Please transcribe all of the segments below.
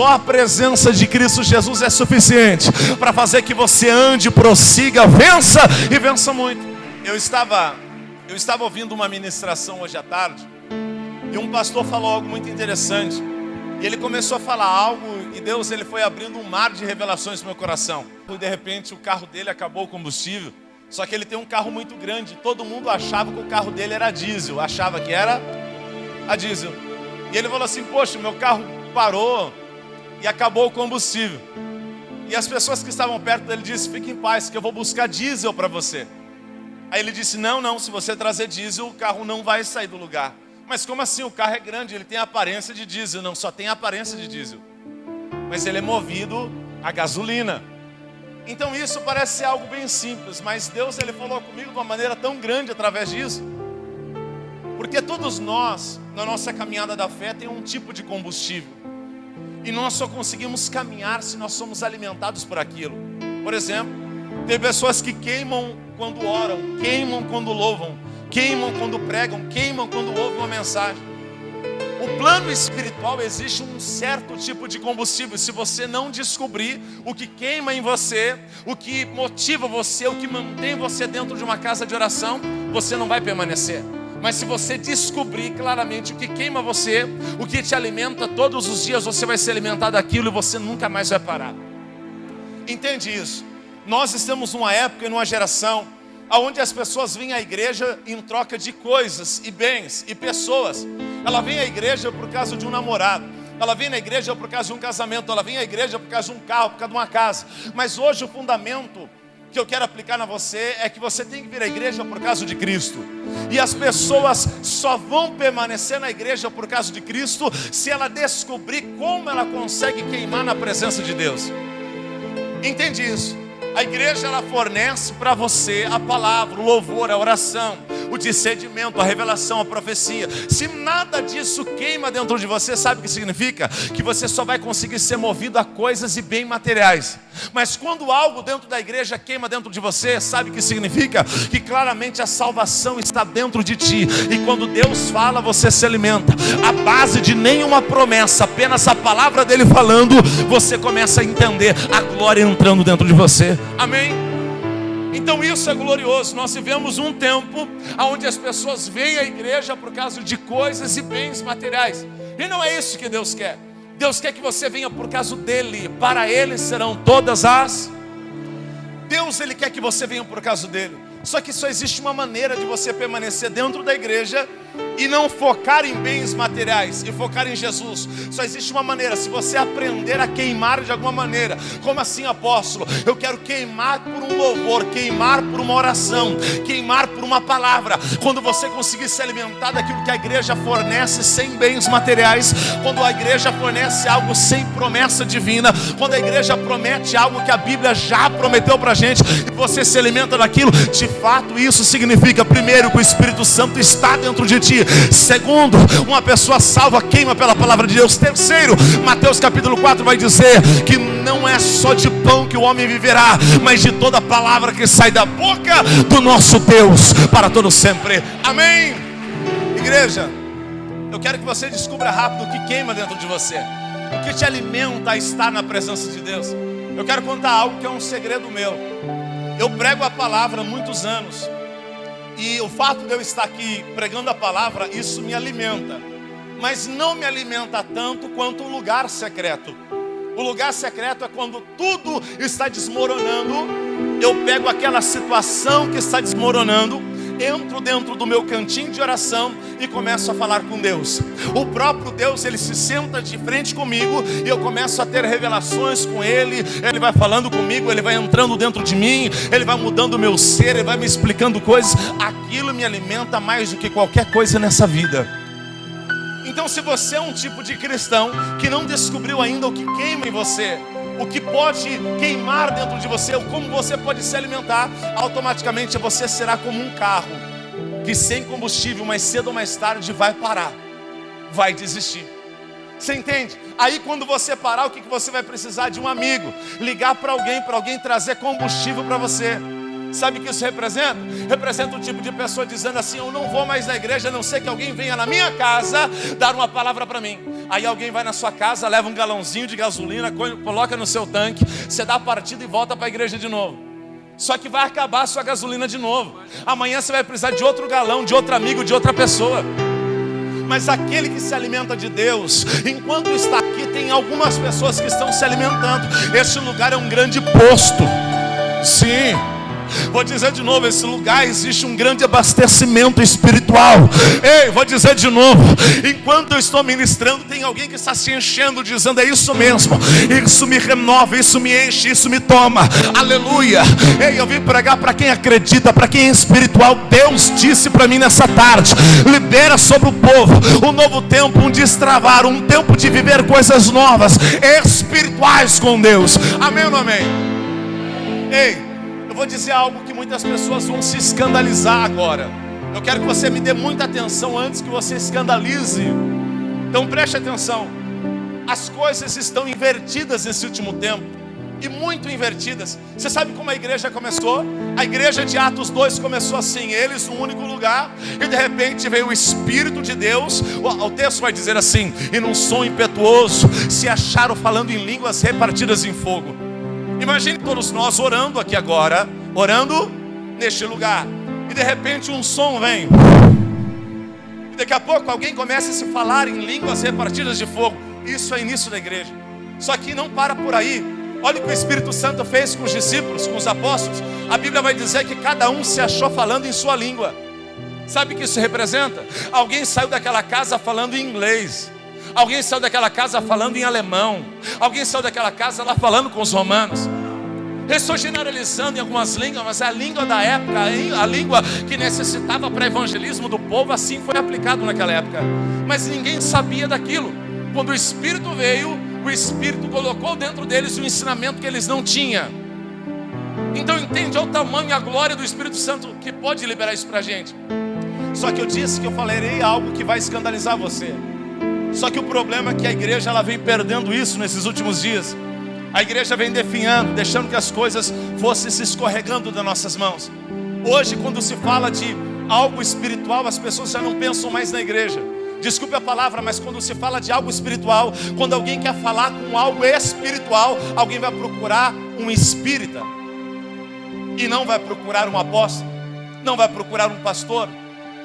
só a presença de Cristo Jesus é suficiente para fazer que você ande, prossiga, vença e vença muito. Eu estava ouvindo uma ministração hoje à tarde e um pastor falou algo muito interessante. E ele começou a falar algo e Deus ele foi abrindo um mar de revelações no meu coração. E de repente o carro dele acabou o combustível. Só que ele tem um carro muito grande. Todo mundo achava que o carro dele era diesel. Achava que era a diesel. E ele falou assim, poxa, meu carro parou e acabou o combustível. E as pessoas que estavam perto dele disseram, fique em paz que eu vou buscar diesel para você. Aí ele disse, não, se você trazer diesel o carro não vai sair do lugar. Mas como assim? O carro é grande, ele tem aparência de diesel. Não, só tem aparência de diesel. Mas ele é movido a gasolina. Então isso parece ser algo bem simples, mas Deus ele falou comigo de uma maneira tão grande através disso. Porque todos nós, na nossa caminhada da fé, tem um tipo de combustível. E nós só conseguimos caminhar se nós somos alimentados por aquilo. Por exemplo, tem pessoas que queimam quando oram, queimam quando louvam, queimam quando pregam, queimam quando ouvem uma mensagem. O plano espiritual existe um certo tipo de combustível. Se você não descobrir o que queima em você, o que motiva você, o que mantém você dentro de uma casa de oração, você não vai permanecer. Mas se você descobrir claramente o que queima você, o que te alimenta, todos os dias você vai se alimentar daquilo e você nunca mais vai parar. Entende isso? Nós estamos numa época e numa geração onde as pessoas vêm à igreja em troca de coisas e bens e pessoas. Ela vem à igreja por causa de um namorado, ela vem na igreja por causa de um casamento, ela vem à igreja por causa de um carro, por causa de uma casa. Mas hoje o fundamento que eu quero aplicar na você é que você tem que vir à igreja por causa de Cristo. E as pessoas só vão permanecer na igreja por causa de Cristo se ela descobrir como ela consegue queimar na presença de Deus. Entende isso? A igreja ela fornece para você a palavra, o louvor, a oração, o discernimento, a revelação, a profecia. Se nada disso queima dentro de você, sabe o que significa? Que você só vai conseguir ser movido a coisas e bens materiais. Mas quando algo dentro da igreja queima dentro de você, sabe o que significa? Que claramente a salvação está dentro de ti. E quando Deus fala, você se alimenta. A base de nenhuma promessa, apenas a palavra dele falando, você começa a entender a glória entrando dentro de você. Amém? Então isso é glorioso. Nós vivemos um tempo onde as pessoas vêm à igreja por causa de coisas e bens materiais. E não é isso que Deus quer. Deus quer que você venha por causa dele. Para ele serão todas as... Deus ele quer que você venha por causa dele. Só que só existe uma maneira de você permanecer dentro da igreja e não focar em bens materiais e focar em Jesus. Só existe uma maneira, se você aprender a queimar de alguma maneira. Como assim, apóstolo? Eu quero queimar por um louvor, queimar por uma oração, queimar por uma palavra. Quando você conseguir se alimentar daquilo que a igreja fornece sem bens materiais, quando a igreja fornece algo sem promessa divina, quando a igreja promete algo que a Bíblia já prometeu pra gente, e você se alimenta daquilo, de fato isso significa, primeiro, que o Espírito Santo está dentro de ti. Segundo, uma pessoa salva queima pela palavra de Deus. Terceiro, Mateus capítulo 4 vai dizer que não é só de pão que o homem viverá, mas de toda palavra que sai da boca do nosso Deus para todo sempre. Amém? Igreja, eu quero que você descubra rápido o que queima dentro de você, o que te alimenta a estar na presença de Deus. Eu quero contar algo que é um segredo meu. Eu prego a palavra há muitos anos. E o fato de eu estar aqui pregando a palavra, isso me alimenta. Mas não me alimenta tanto quanto o lugar secreto. O lugar secreto é quando tudo está desmoronando. Eu pego aquela situação que está desmoronando, entro dentro do meu cantinho de oração e começo a falar com Deus. O próprio Deus, ele se senta de frente comigo e eu começo a ter revelações com ele. Ele vai falando comigo, ele vai entrando dentro de mim, ele vai mudando o meu ser, ele vai me explicando coisas. Aquilo me alimenta mais do que qualquer coisa nessa vida. Então, se você é um tipo de cristão que não descobriu ainda o que queima em você, o que pode queimar dentro de você, ou como você pode se alimentar, automaticamente você será como um carro que sem combustível, mais cedo ou mais tarde, vai parar, vai desistir. Você entende? Aí quando você parar, o que você vai precisar? De um amigo, ligar para alguém trazer combustível para você. Sabe o que isso representa? Representa um tipo de pessoa dizendo assim: eu não vou mais na igreja, a não ser que alguém venha na minha casa dar uma palavra para mim. Aí alguém vai na sua casa, leva um galãozinho de gasolina, coloca no seu tanque, você dá a partida e volta para a igreja de novo. Só que vai acabar a sua gasolina de novo. Amanhã você vai precisar de outro galão, de outro amigo, de outra pessoa. Mas aquele que se alimenta de Deus, enquanto está aqui, tem algumas pessoas que estão se alimentando. Este lugar é um grande posto. Sim. Vou dizer de novo, esse lugar existe um grande abastecimento espiritual. Ei, vou dizer de novo, enquanto eu estou ministrando, tem alguém que está se enchendo, dizendo: é isso mesmo, isso me renova, isso me enche, isso me toma. Aleluia. Ei, eu vim pregar para quem acredita, para quem é espiritual. Deus disse para mim nessa tarde: libera sobre o povo um novo tempo, um destravar, um tempo de viver coisas novas, espirituais com Deus. Amém ou não amém? Ei, eu vou dizer algo que muitas pessoas vão se escandalizar agora. Eu quero que você me dê muita atenção antes que você escandalize. Então preste atenção. As coisas estão invertidas nesse último tempo. E muito invertidas. Você sabe como a igreja começou? A igreja de Atos 2 começou assim: eles num único lugar, e de repente veio o Espírito de Deus. O texto vai dizer assim: e num som impetuoso se acharam falando em línguas repartidas em fogo. Imagine todos nós orando aqui agora, orando neste lugar, e de repente um som vem, e daqui a pouco alguém começa a se falar em línguas repartidas de fogo. Isso é início da igreja. Só que não para por aí. Olha o que o Espírito Santo fez com os discípulos, com os apóstolos. A Bíblia vai dizer que cada um se achou falando em sua língua. Sabe o que isso representa? Alguém saiu daquela casa falando em inglês. Alguém saiu daquela casa falando em alemão. Alguém saiu daquela casa lá falando com os romanos. Eu estou generalizando em algumas línguas, mas a língua da época, a língua que necessitava para evangelismo do povo, assim foi aplicado naquela época. Mas ninguém sabia daquilo. Quando o Espírito veio, o Espírito colocou dentro deles um ensinamento que eles não tinham. Então entende, olha o tamanho e a glória do Espírito Santo que pode liberar isso para a gente. Só que eu disse que eu falarei algo que vai escandalizar você. Só que o problema é que a igreja ela vem perdendo isso nesses últimos dias. A igreja vem definhando, deixando que as coisas fossem se escorregando das nossas mãos. Hoje, quando se fala de algo espiritual, as pessoas já não pensam mais na igreja. Desculpe a palavra, mas quando se fala de algo espiritual, quando alguém quer falar com algo espiritual, alguém vai procurar um espírita. E não vai procurar um apóstolo, não vai procurar um pastor,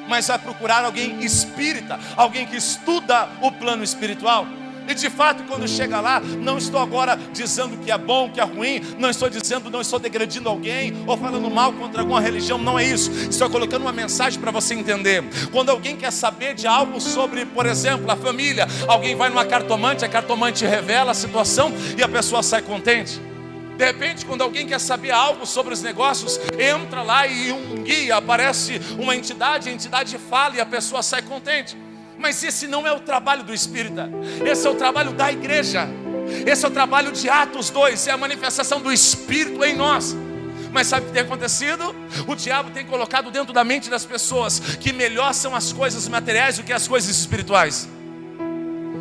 mas vai procurar alguém espírita, alguém que estuda o plano espiritual. E de fato, quando chega lá, não estou agora dizendo que é bom, que é ruim, não estou degredindo alguém ou falando mal contra alguma religião, não é isso. Estou colocando uma mensagem para você entender. Quando alguém quer saber de algo sobre, por exemplo, a família, alguém vai numa cartomante, a cartomante revela a situação e a pessoa sai contente. De repente, quando alguém quer saber algo sobre os negócios, entra lá e um guia, aparece uma entidade, a entidade fala e a pessoa sai contente. Mas esse não é o trabalho do Espírita, esse é o trabalho da igreja. Esse é o trabalho de Atos 2, é a manifestação do Espírito em nós. Mas sabe o que tem acontecido? O diabo tem colocado dentro da mente das pessoas que melhor são as coisas materiais do que as coisas espirituais.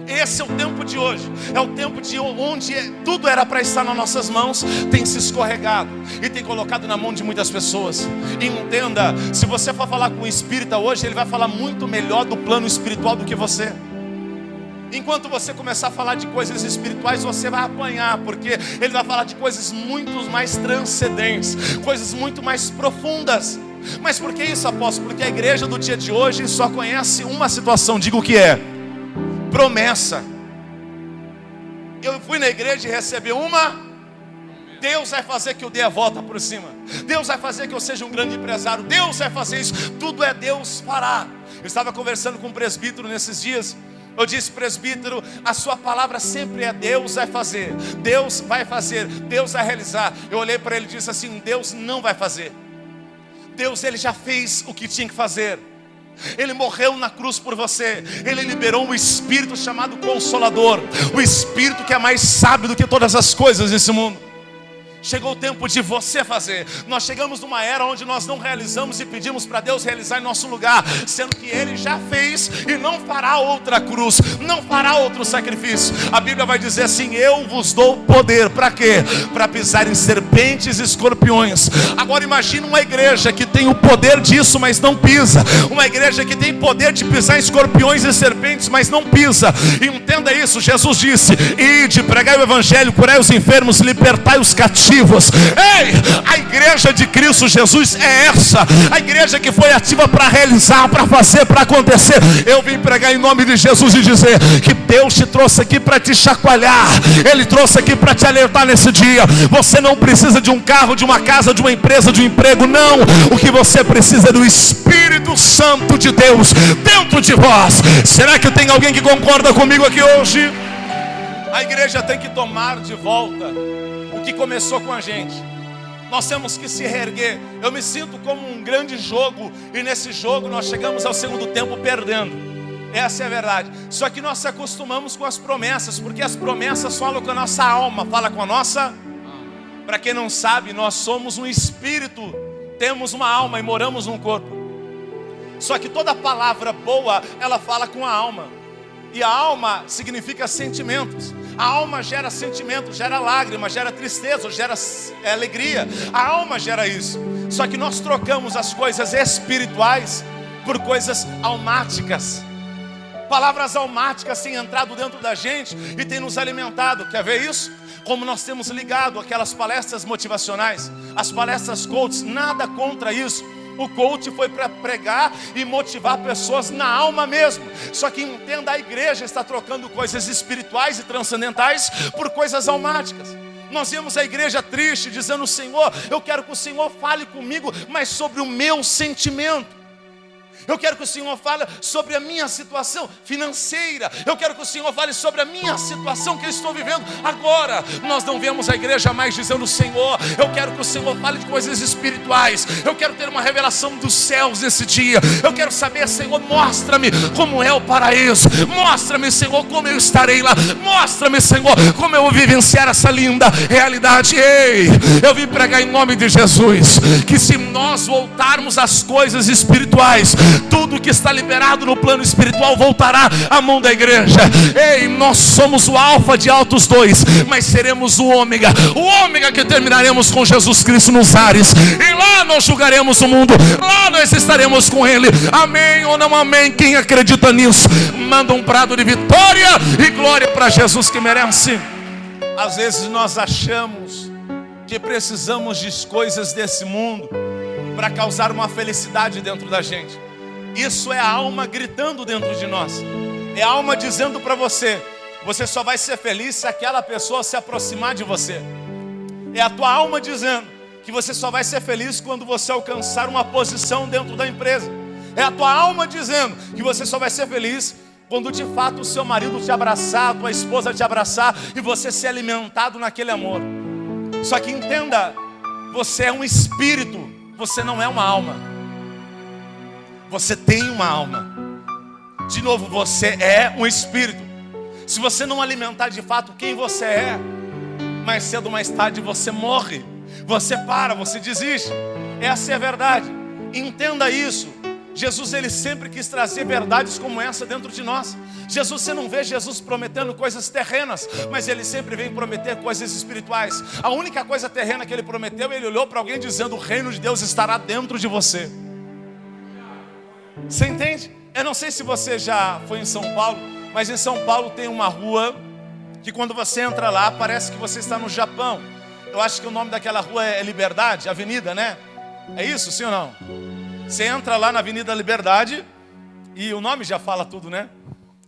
Esse é o tempo de hoje. É o tempo de onde tudo era para estar nas nossas mãos, tem se escorregado e tem colocado na mão de muitas pessoas. E entenda, se você for falar com o espírita hoje, ele vai falar muito melhor do plano espiritual do que você. Enquanto você começar a falar de coisas espirituais, você vai apanhar, porque ele vai falar de coisas muito mais transcendentes, coisas muito mais profundas. Mas por que isso, apóstolo? Porque a igreja do dia de hoje só conhece uma situação, digo o que é: promessa. Eu fui na igreja e recebi uma. Deus vai fazer que eu dê a volta por cima. Deus vai fazer que eu seja um grande empresário. Deus vai fazer isso. Tudo é Deus fará. Eu estava conversando com um presbítero nesses dias. Eu disse: presbítero, a sua palavra sempre é Deus vai fazer. Deus vai fazer. Deus vai realizar. Eu olhei para ele e disse assim: Deus não vai fazer. Deus, ele já fez o que tinha que fazer. Ele morreu na cruz por você. Ele liberou um Espírito chamado Consolador, o Espírito que é mais sábio do que todas as coisas desse mundo. Chegou o tempo de você fazer. Nós chegamos numa era onde nós não realizamos e pedimos para Deus realizar em nosso lugar, sendo que Ele já fez e não fará outra cruz, não fará outro sacrifício. A Bíblia vai dizer assim: eu vos dou poder. Para quê? Para pisar em serpentes e escorpiões. Agora imagine uma igreja que tem o poder disso, mas não pisa. Uma igreja que tem poder de pisar em escorpiões e serpentes, mas não pisa. E entenda isso, Jesus disse: ide, pregai o evangelho, curai os enfermos, libertai os cativos. Ei, a igreja de Cristo Jesus é essa. A igreja que foi ativa para realizar, para fazer, para acontecer. Eu vim pregar em nome de Jesus e dizer que Deus te trouxe aqui para te chacoalhar. Ele trouxe aqui para te alertar nesse dia. Você não precisa de um carro, de uma casa, de uma empresa, de um emprego. Não, o que você precisa é do Espírito Santo de Deus dentro de vós. Será que tem alguém que concorda comigo aqui hoje? A igreja tem que tomar de volta o que começou com a gente. Nós temos que se reerguer. Eu me sinto como um grande jogo, e nesse jogo nós chegamos ao segundo tempo perdendo. Essa é a verdade. Só que nós se acostumamos com as promessas, porque as promessas falam com a nossa alma, fala com a nossa. Para quem não sabe, nós somos um espírito, temos uma alma e moramos num corpo. Só que toda palavra boa, ela fala com a alma. E a alma significa sentimentos. A alma gera sentimentos, gera lágrimas, gera tristeza, gera alegria. A alma gera isso. Só que nós trocamos as coisas espirituais por coisas almáticas. Palavras almáticas têm entrado dentro da gente e têm nos alimentado. Quer ver isso? Como nós temos ligado aquelas palestras motivacionais, as palestras coaches, nada contra isso. O coach foi para pregar e motivar pessoas na alma mesmo. Só que entenda, a igreja está trocando coisas espirituais e transcendentais por coisas almáticas. Nós vemos a igreja triste, dizendo: Senhor, eu quero que o Senhor fale comigo, mas sobre o meu sentimento. Eu quero que o Senhor fale sobre a minha situação financeira. Eu quero que o Senhor fale sobre a minha situação que eu estou vivendo agora. Nós não vemos a igreja mais dizendo: Senhor, eu quero que o Senhor fale de coisas espirituais. Eu quero ter uma revelação dos céus nesse dia. Eu quero saber, Senhor, mostra-me como é o paraíso. Mostra-me, Senhor, como eu estarei lá. Mostra-me, Senhor, como eu vou vivenciar essa linda realidade. Ei, eu vim pregar em nome de Jesus que se nós voltarmos às coisas espirituais, tudo que está liberado no plano espiritual voltará à mão da igreja. Ei, nós somos o alfa de altos dois, mas seremos o ômega que terminaremos com Jesus Cristo nos ares. E lá nós julgaremos o mundo, lá nós estaremos com Ele. Amém ou não amém? Quem acredita nisso, manda um brado de vitória e glória para Jesus que merece. Às vezes nós achamos que precisamos de coisas desse mundo para causar uma felicidade dentro da gente. Isso é a alma gritando dentro de nós. É a alma dizendo para você: você só vai ser feliz se aquela pessoa se aproximar de você. É a tua alma dizendo que você só vai ser feliz quando você alcançar uma posição dentro da empresa. É a tua alma dizendo que você só vai ser feliz quando de fato o seu marido te abraçar, a tua esposa te abraçar e você ser alimentado naquele amor. Só que entenda, você é um espírito, você não é uma alma. Você tem uma alma. De novo, você é um espírito. Se você não alimentar de fato quem você é, mais cedo ou mais tarde você morre. Você para, você desiste. Essa é a verdade. Entenda isso. Jesus, ele sempre quis trazer verdades como essa dentro de nós. Jesus, você não vê Jesus prometendo coisas terrenas, mas ele sempre vem prometer coisas espirituais. A única coisa terrena que ele prometeu, ele olhou para alguém dizendo: o reino de Deus estará dentro de você. Você entende? Eu não sei se você já foi em São Paulo, mas em São Paulo tem uma rua que quando você entra lá, parece que você está no Japão. Eu acho que o nome daquela rua é Liberdade, Avenida, né? É isso, sim ou não? Você entra lá na Avenida Liberdade e o nome já fala tudo, né?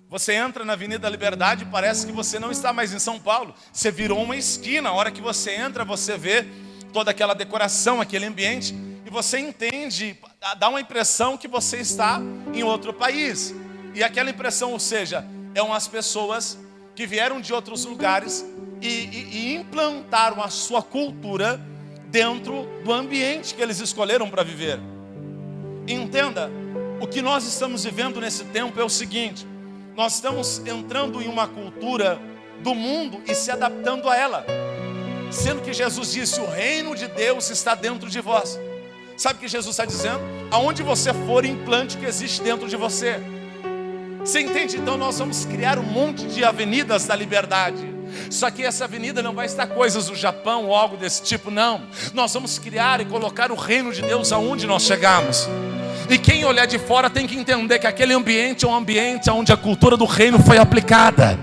Você entra na Avenida Liberdade e parece que você não está mais em São Paulo. Você virou uma esquina. A hora que você entra, você vê toda aquela decoração, aquele ambiente, e você entende, dá uma impressão que você está em outro país. E aquela impressão, ou seja, são as pessoas que vieram de outros lugares e implantaram a sua cultura dentro do ambiente que eles escolheram para viver. Entenda, o que nós estamos vivendo nesse tempo é o seguinte: nós estamos entrando em uma cultura do mundo e se adaptando a ela. Sendo que Jesus disse, o reino de Deus está dentro de vós. Sabe o que Jesus está dizendo? Aonde você for, implante o que existe dentro de você. Você entende? Então nós vamos criar um monte de avenidas da liberdade. Só que essa avenida não vai estar coisas do Japão ou algo desse tipo, não. Nós vamos criar e colocar o reino de Deus aonde nós chegarmos. E quem olhar de fora tem que entender que aquele ambiente é um ambiente onde a cultura do reino foi aplicada.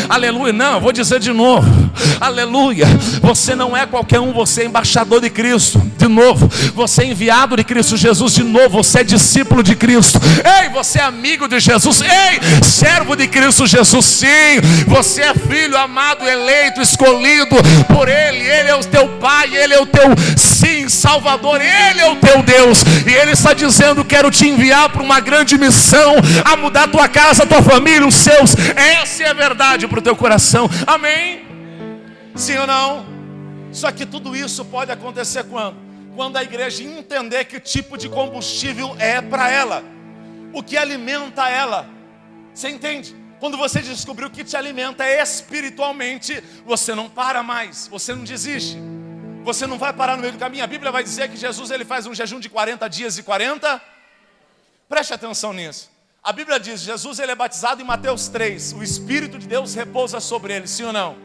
Aleluia, não, eu vou dizer de novo. Aleluia, você não é qualquer um, você é embaixador de Cristo. De novo, você é enviado de Cristo Jesus. De novo, você é discípulo de Cristo. Ei, você é amigo de Jesus. Ei, servo de Cristo Jesus. Sim, você é filho amado, eleito, escolhido por Ele. Ele é o teu Pai, Ele é o teu, sim, Salvador. Ele é o teu Deus. E Ele está dizendo, quero te enviar para uma grande missão, a mudar tua casa, tua família, os seus. Essa é a verdade para o teu coração. Amém? Sim ou não? Só que tudo isso pode acontecer quando? Quando a igreja entender que tipo de combustível é para ela, o que alimenta ela. Você entende? Quando você descobrir o que te alimenta espiritualmente, você não para mais, você não desiste. Você não vai parar no meio do caminho. A Bíblia vai dizer que Jesus ele faz um jejum de 40 dias e 40. Preste atenção nisso. A Bíblia diz, Jesus ele é batizado em Mateus 3. O Espírito de Deus repousa sobre ele, sim ou não?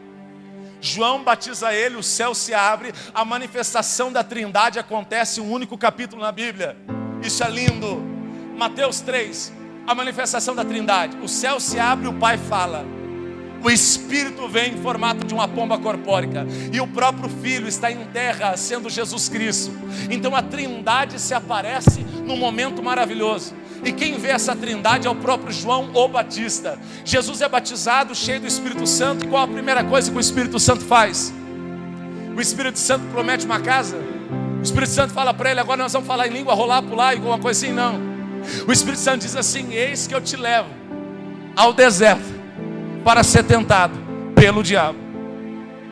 João batiza ele, o céu se abre, a manifestação da Trindade acontece em um único capítulo na Bíblia. Isso é lindo. Mateus 3, a manifestação da Trindade. O céu se abre e o Pai fala. O Espírito vem em formato de uma pomba corpórica. E o próprio Filho está em terra, sendo Jesus Cristo. Então a Trindade se aparece num momento maravilhoso. E quem vê essa Trindade é o próprio João o Batista. Jesus é batizado, cheio do Espírito Santo. E qual a primeira coisa que o Espírito Santo faz? O Espírito Santo promete uma casa. O Espírito Santo fala para ele, agora nós vamos falar em língua, rolar, pular, alguma coisa assim, não. O Espírito Santo diz assim, eis que eu te levo ao deserto para ser tentado pelo diabo.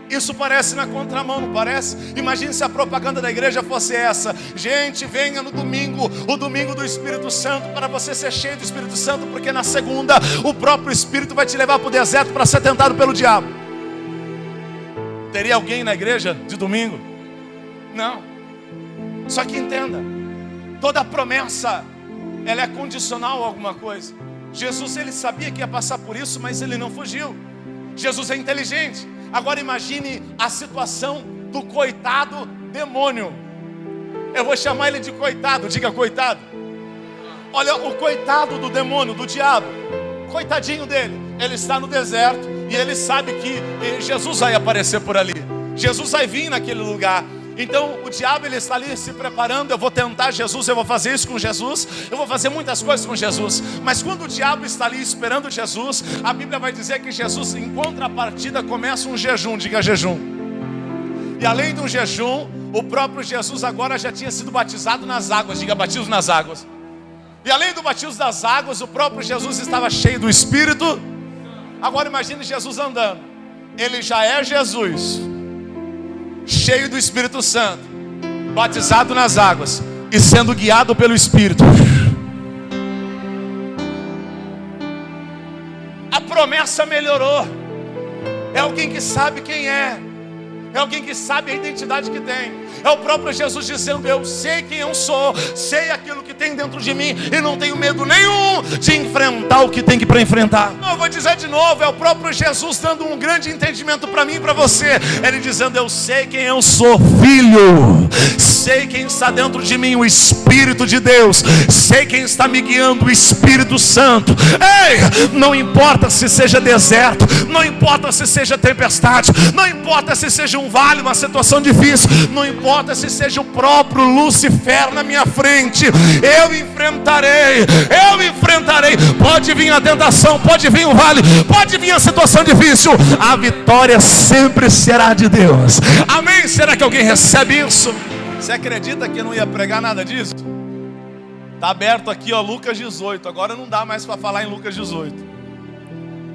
Isso parece na contramão, não parece? Imagine se a propaganda da igreja fosse essa. Gente, venha no domingo, o domingo do Espírito Santo, para você ser cheio do Espírito Santo, porque na segunda o próprio Espírito vai te levar para o deserto para ser tentado pelo diabo. Teria alguém na igreja de domingo? Não. Só que entenda, toda promessa, ela é condicional a alguma coisa. Jesus ele sabia que ia passar por isso, mas ele não fugiu. Jesus é inteligente. Agora imagine a situação do coitado demônio. Eu vou chamar ele de coitado, diga coitado. Olha o coitado do demônio, do diabo. Coitadinho dele. Ele está no deserto e ele sabe que Jesus vai aparecer por ali. Jesus vai vir naquele lugar. Então o diabo ele está ali se preparando. Eu vou tentar Jesus, eu vou fazer isso com Jesus, eu vou fazer muitas coisas com Jesus. Mas quando o diabo está ali esperando Jesus, a Bíblia vai dizer que Jesus em contrapartida começa um jejum, diga jejum. E além de um jejum, o próprio Jesus agora já tinha sido batizado nas águas, diga batismo nas águas. E além do batismo das águas, o próprio Jesus estava cheio do Espírito. Agora imagine Jesus andando. Ele já é Jesus, cheio do Espírito Santo, batizado nas águas e sendo guiado pelo Espírito. A promessa melhorou. É alguém que sabe quem é. É alguém que sabe a identidade que tem. É o próprio Jesus dizendo, eu sei quem eu sou, sei aquilo que tem dentro de mim e não tenho medo nenhum de enfrentar o que tem que para enfrentar. Eu vou dizer de novo, é o próprio Jesus dando um grande entendimento para mim e para você. Ele dizendo, eu sei quem eu sou, filho. Sei quem está dentro de mim, o Espírito de Deus. Sei quem está me guiando, o Espírito Santo. Ei, não importa se seja deserto, não importa se seja tempestade, não importa se seja um vale, uma situação difícil, não importa se seja o próprio Lucifer na minha frente, eu enfrentarei. Pode vir a tentação, pode vir o vale, pode vir a situação difícil, a vitória sempre será de Deus. Amém? Será que alguém recebe isso? Você acredita que eu não ia pregar nada disso? Está aberto aqui, ó, Lucas 18. Agora não dá mais para falar em Lucas 18.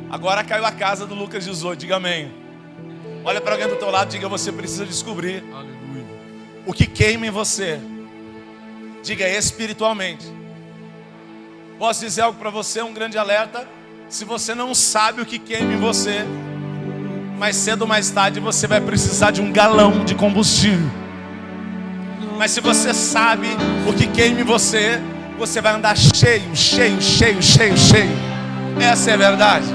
Agora caiu a casa do Lucas 18, diga amém. Olha para alguém do teu lado, diga, você precisa descobrir o que queima em você. Diga, espiritualmente. Posso dizer algo para você, um grande alerta? Se você não sabe o que queima em você, mais cedo ou mais tarde você vai precisar de um galão de combustível. Mas se você sabe o que queima em você, você vai andar cheio. Essa é a verdade.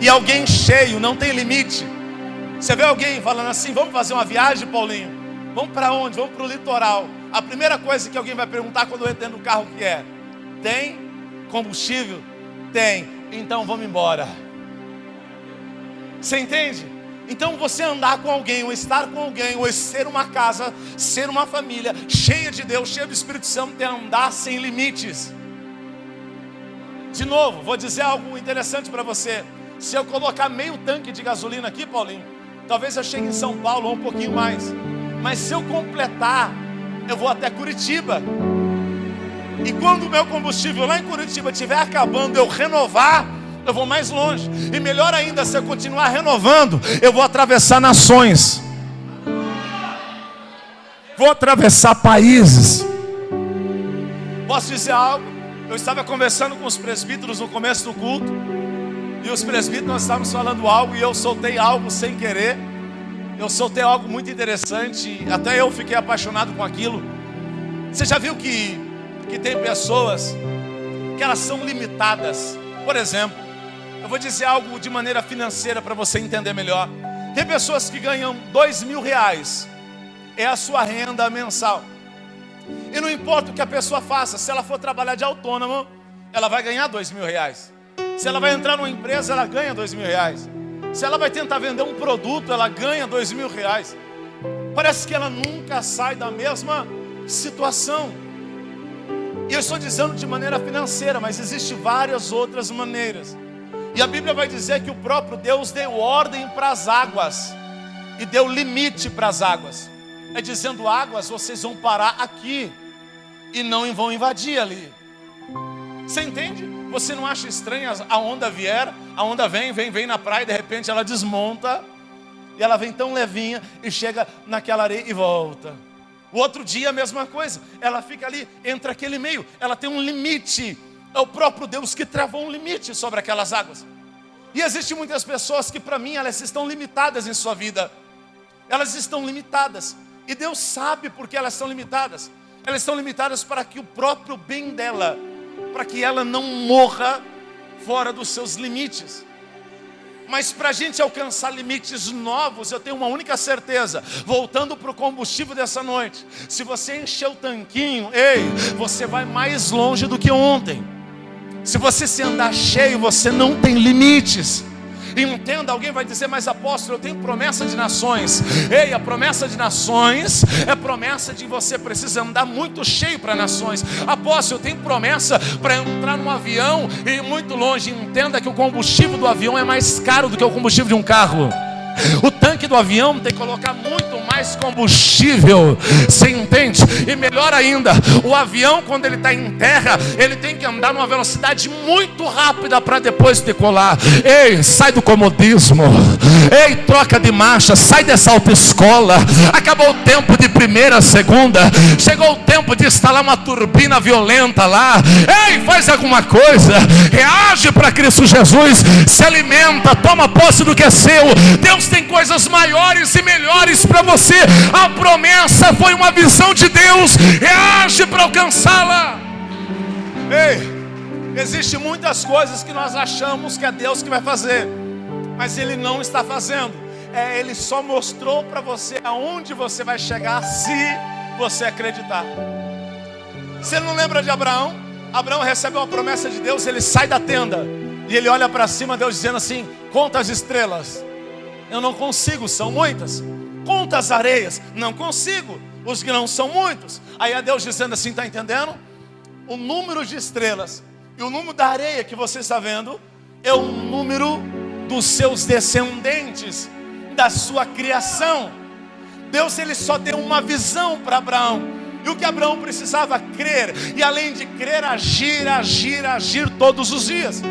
E alguém cheio não tem limite. Você vê alguém falando assim: vamos fazer uma viagem, Paulinho? Vamos para onde? Vamos para o litoral. A primeira coisa que alguém vai perguntar quando entra no carro, o que é? Tem combustível? Tem. Então vamos embora. Você entende? Então você andar com alguém, ou estar com alguém, ou ser uma casa, ser uma família cheia de Deus, cheia do Espírito Santo, é andar sem limites. De novo, vou dizer algo interessante para você. Se eu colocar meio tanque de gasolina aqui, Paulinho, talvez eu chegue em São Paulo ou um pouquinho mais. Mas se eu completar, eu vou até Curitiba. E quando o meu combustível lá em Curitiba estiver acabando, eu renovar, eu vou mais longe. E melhor ainda, se eu continuar renovando, eu vou atravessar nações. Vou atravessar países. Posso dizer algo? Eu estava conversando com os presbíteros no começo do culto. E os presbíteros, nós estávamos falando algo, e eu soltei algo sem querer. Eu soltei algo muito interessante, até eu fiquei apaixonado com aquilo. Você já viu que tem pessoas que elas são limitadas? Por exemplo, eu vou dizer algo de maneira financeira para você entender melhor. Tem pessoas que ganham R$2.000, é a sua renda mensal. E não importa o que a pessoa faça, se ela for trabalhar de autônomo, ela vai ganhar R$2.000. Se ela vai entrar numa empresa, ela ganha R$2.000. Se ela vai tentar vender um produto, ela ganha R$2.000. Parece que ela nunca sai da mesma situação. E eu estou dizendo de maneira financeira, mas existem várias outras maneiras. E a Bíblia vai dizer que o próprio Deus deu ordem para as águas e deu limite para as águas. É dizendo: águas, vocês vão parar aqui e não vão invadir ali. Você entende? Você não acha estranho a onda vier? A onda vem na praia e de repente ela desmonta. E ela vem tão levinha e chega naquela areia e volta. O outro dia a mesma coisa. Ela fica ali entre aquele meio. Ela tem um limite. É o próprio Deus que travou um limite sobre aquelas águas. E existem muitas pessoas que para mim elas estão limitadas em sua vida. Elas estão limitadas. E Deus sabe por que elas estão limitadas. Elas estão limitadas para que o próprio bem dela, para que ela não morra fora dos seus limites. Mas para a gente alcançar limites novos, eu tenho uma única certeza. Voltando para o combustível dessa noite, se você encher o tanquinho, você vai mais longe do que ontem. Se você se andar cheio, você não tem limites. E entenda, alguém vai dizer: mas apóstolo, eu tenho promessa de nações. A promessa de nações é promessa de você precisa andar muito cheio para nações. Apóstolo, eu tenho promessa para entrar num avião e ir muito longe. Entenda que o combustível do avião é mais caro do que o combustível de um carro. O tanque do avião tem que colocar muito mais combustível. Você entende? E melhor ainda, o avião, quando ele está em terra, ele tem que andar numa velocidade muito rápida para depois decolar. Sai do comodismo. Troca de marcha. Sai dessa autoescola. Acabou o tempo de primeira, segunda. Chegou o tempo de instalar uma turbina violenta lá. Faz alguma coisa. Reage para Cristo Jesus. Se alimenta. Toma posse do que é seu. Deus tem coisas maiores e melhores para você. A promessa foi uma visão de Deus. Reage para alcançá-la. Existem muitas coisas que nós achamos que é Deus que vai fazer, mas Ele não está fazendo. Ele só mostrou para você aonde você vai chegar se você acreditar. Você não lembra de Abraão? Abraão recebe uma promessa de Deus. Ele sai da tenda e ele olha para cima, Deus dizendo assim: conta as estrelas. Eu não consigo, são muitas. Conta as areias. Não consigo, os grãos são muitos. Aí é Deus dizendo assim: está entendendo? O número de estrelas e o número da areia que você está vendo é o número dos seus descendentes, da sua criação. Deus, ele só deu uma visão para Abraão. E o que Abraão precisava? Crer. E além de crer, agir todos os dias.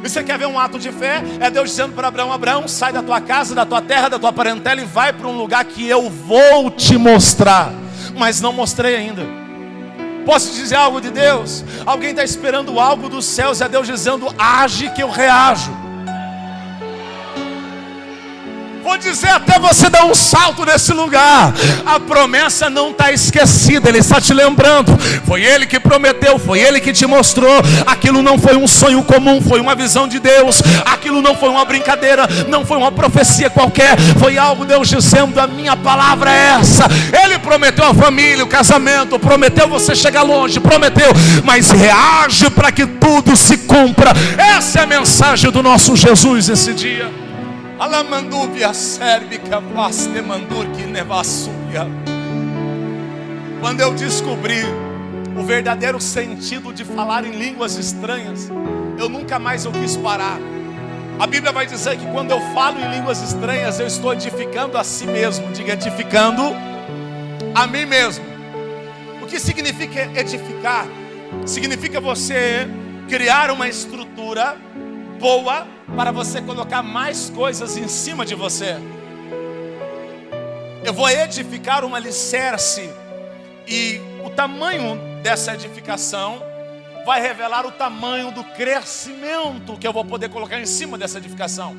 E você quer ver um ato de fé? É Deus dizendo para Abraão: Abraão, sai da tua casa, da tua terra, da tua parentela e vai para um lugar que eu vou te mostrar. Mas não mostrei ainda. Posso dizer algo de Deus? Alguém está esperando algo dos céus. É Deus dizendo: age que eu reajo. Vou dizer até você dar um salto nesse lugar. A promessa não está esquecida, Ele está te lembrando. Foi Ele que prometeu, foi Ele que te mostrou. Aquilo não foi um sonho comum, foi uma visão de Deus. Aquilo não foi uma brincadeira, não foi uma profecia qualquer. Foi algo Deus dizendo, a minha palavra é essa. Ele prometeu a família, o casamento, prometeu você chegar longe, prometeu. Mas reage para que tudo se cumpra. Essa é a mensagem do nosso Jesus esse dia. Quando eu descobri o verdadeiro sentido de falar em línguas estranhas, eu nunca mais quis parar. A Bíblia vai dizer que quando eu falo em línguas estranhas, eu estou edificando a si mesmo. Diga, edificando a mim mesmo. O que significa edificar? Significa você criar uma estrutura boa para você colocar mais coisas em cima de você. Eu vou edificar um alicerce, e o tamanho dessa edificação vai revelar o tamanho do crescimento que eu vou poder colocar em cima dessa edificação.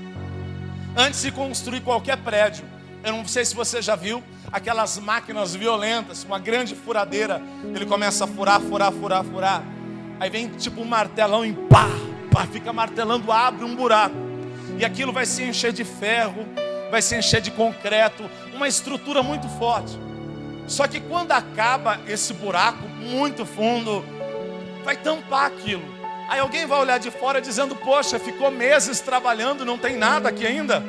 Antes de construir qualquer prédio, eu não sei se você já viu aquelas máquinas violentas, uma grande furadeira. Ele começa a furar. Aí vem tipo um martelão e pá, fica martelando, abre um buraco. E aquilo vai se encher de ferro, vai se encher de concreto, uma estrutura muito forte. Só que quando acaba esse buraco muito fundo, vai tampar aquilo. Aí alguém vai olhar de fora dizendo, poxa, ficou meses trabalhando, não tem nada aqui ainda.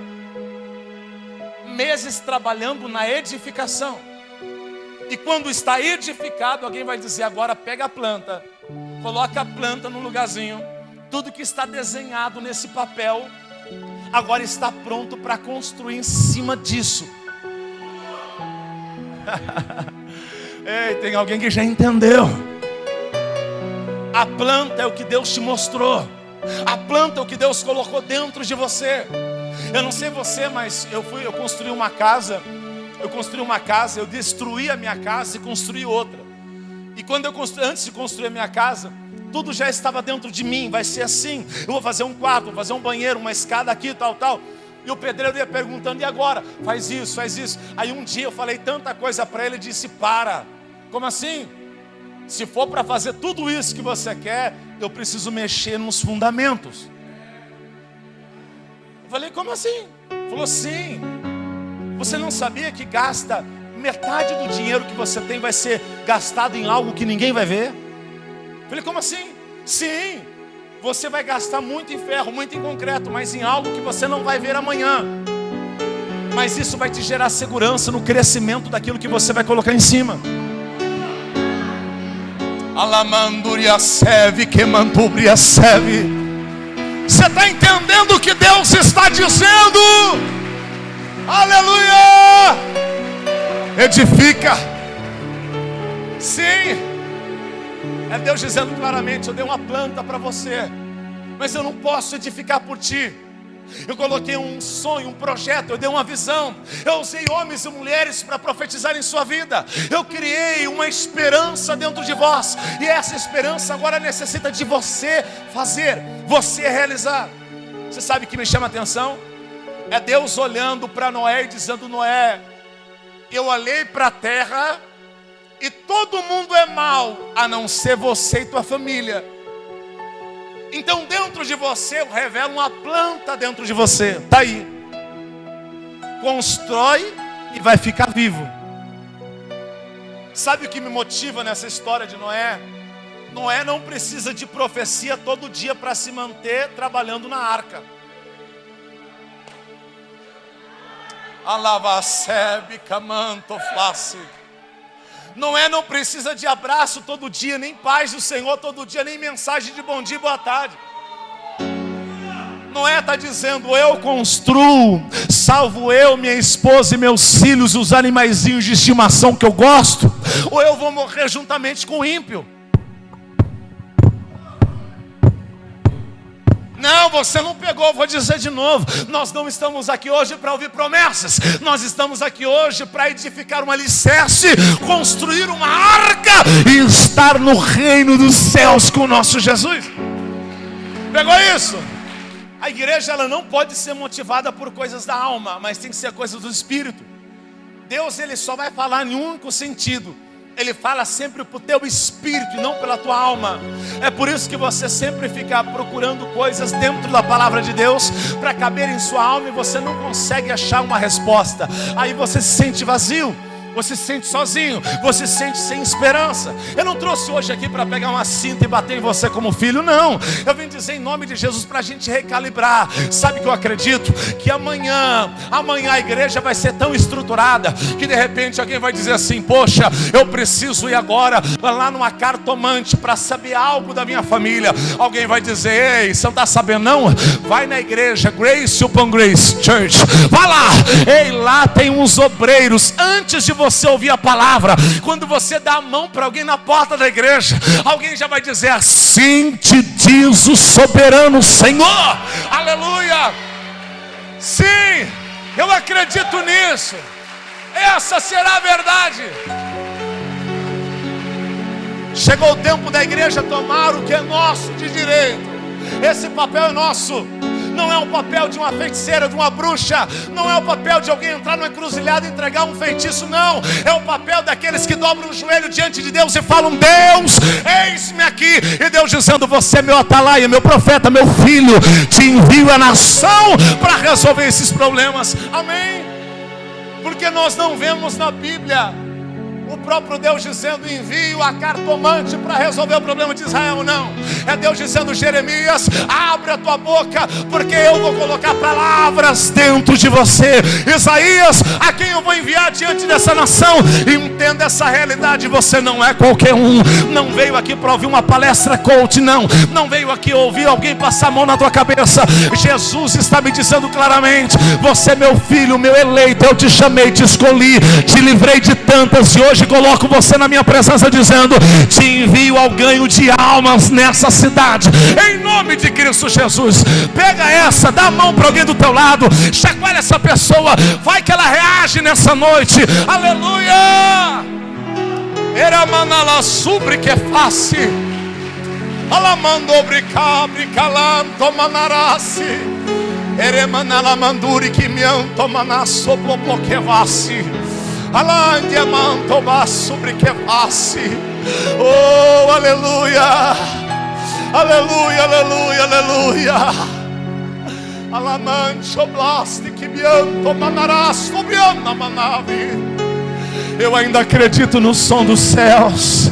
Meses trabalhando na edificação. E quando está edificado, alguém vai dizer, agora pega a planta, coloca a planta no lugarzinho. Tudo que está desenhado nesse papel, agora está pronto para construir em cima disso. Ei, tem alguém que já entendeu. A planta é o que Deus te mostrou. A planta é o que Deus colocou dentro de você. Eu não sei você, mas eu construí uma casa. Eu destruí a minha casa e construí outra. E quando antes de construir a minha casa, tudo já estava dentro de mim. Vai ser assim, eu vou fazer um quarto, vou fazer um banheiro, uma escada aqui, tal. E o pedreiro ia perguntando, e agora? Faz isso. Aí um dia eu falei tanta coisa para ele, disse, para. Como assim? Se for para fazer tudo isso que você quer, eu preciso mexer nos fundamentos. Eu falei, como assim? Ele falou, sim. Você não sabia que gasta metade do dinheiro que você tem vai ser gastado em algo que ninguém vai ver? Eu falei, como assim? Sim, você vai gastar muito em ferro, muito em concreto, mas em algo que você não vai ver amanhã. Mas isso vai te gerar segurança no crescimento daquilo que você vai colocar em cima. Alamanduria seve, quemantubria seve. Você está entendendo o que Deus está dizendo? Aleluia! Edifica. Sim. É Deus dizendo claramente, eu dei uma planta para você, mas eu não posso edificar por ti. Eu coloquei um sonho, um projeto, eu dei uma visão. Eu usei homens e mulheres para profetizar em sua vida. Eu criei uma esperança dentro de vós. E essa esperança agora necessita de você fazer, você realizar. Você sabe o que me chama a atenção? É Deus olhando para Noé e dizendo, Noé, eu olhei para a terra e todo mundo é mau, a não ser você e tua família. Então dentro de você eu revelo uma planta dentro de você. Está aí. Constrói e vai ficar vivo. Sabe o que me motiva nessa história de Noé? Noé não precisa de profecia todo dia para se manter trabalhando na arca. Alavacebe, camanto, face. Noé não precisa de abraço todo dia, nem paz do Senhor todo dia, nem mensagem de bom dia e boa tarde. Noé está dizendo, eu construo, salvo eu, minha esposa e meus filhos, os animaizinhos de estimação que eu gosto, ou eu vou morrer juntamente com o ímpio. Não, você não pegou, vou dizer de novo. Nós não estamos aqui hoje para ouvir promessas. Nós estamos aqui hoje para edificar um alicerce, construir uma arca e estar no reino dos céus com o nosso Jesus. Pegou isso? A igreja ela não pode ser motivada por coisas da alma, mas tem que ser coisas do espírito. Deus ele só vai falar em um único sentido. Ele fala sempre para o teu espírito e não pela tua alma. É por isso que você sempre fica procurando coisas dentro da palavra de Deus para caber em sua alma e você não consegue achar uma resposta. Aí você se sente vazio. Você se sente sozinho, você se sente sem esperança. Eu não trouxe hoje aqui para pegar uma cinta e bater em você como filho, não. Eu vim dizer em nome de Jesus para a gente recalibrar. Sabe o que eu acredito? Que amanhã a igreja vai ser tão estruturada que de repente alguém vai dizer assim: poxa, eu preciso ir agora lá numa cartomante para saber algo da minha família. Alguém vai dizer: ei, você não está sabendo não? Vai na igreja Grace Upon Grace Church, vai lá. Ei, lá tem uns obreiros. Antes de você ouvir a palavra, quando você dá a mão para alguém na porta da igreja, alguém já vai dizer: assim te diz o soberano Senhor. Aleluia. Sim, eu acredito nisso. Essa será a verdade. Chegou o tempo da igreja tomar o que é nosso de direito. Esse papel é nosso. Não é o papel de uma feiticeira, de uma bruxa. Não é o papel de alguém entrar numa encruzilhada e entregar um feitiço, não. É o papel daqueles que dobram o joelho diante de Deus e falam: Deus, eis-me aqui. E Deus dizendo: você é meu atalaia, meu profeta, meu filho. Te envio a nação para resolver esses problemas. Amém? Porque nós não vemos na Bíblia o próprio Deus dizendo: envio a cartomante para resolver o problema de Israel. Não, é Deus dizendo: Jeremias, abre a tua boca, porque eu vou colocar palavras dentro de você. Isaías, a quem eu vou enviar diante dessa nação. Entenda essa realidade: você não é qualquer um. Não veio aqui para ouvir uma palestra coach, não. Não veio aqui ouvir alguém passar a mão na tua cabeça. Jesus está me dizendo claramente: você é meu filho, meu eleito. Eu te chamei, te escolhi, te livrei de tantas, e hoje coloco você na minha presença dizendo: te envio ao ganho de almas nessa cidade, em nome de Cristo Jesus. Pega essa, dá a mão para alguém do teu lado, chacoalha essa pessoa, vai que ela reage nessa noite. Aleluia. Era manala sobre que face, alamando obricabri calanto manarasi, ere manala manduri que me antomanasso bloquevasse. Alandia mantoba sobre que passe. Oh, aleluia. Aleluia, aleluia, aleluia. Alamancho blaste que bianto manarasto biana manavi. Eu ainda acredito no som dos céus.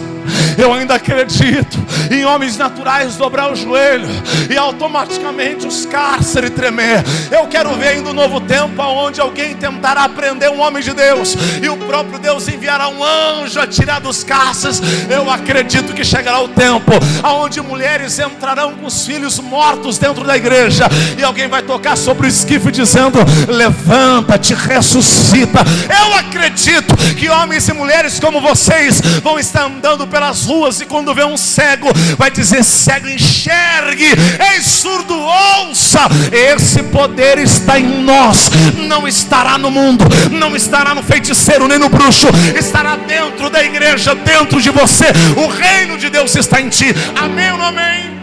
Eu ainda acredito em homens naturais dobrar o joelho e automaticamente os cárceres tremer. Eu quero ver ainda um novo tempo onde alguém tentará prender um homem de Deus e o próprio Deus enviará um anjo a tirar dos cárceres. Eu acredito que chegará o tempo onde mulheres entrarão com os filhos mortos dentro da igreja e alguém vai tocar sobre o esquife dizendo: levanta-te, ressuscita. Eu acredito que homens e mulheres como vocês vão estar andando pelas ruas e quando vê um cego vai dizer: cego, enxergue, ei, surdo, ouça. Esse poder está em nós, não estará no mundo, não estará no feiticeiro nem no bruxo, estará dentro da igreja, dentro de você. O reino de Deus está em ti. Amém ou não amém?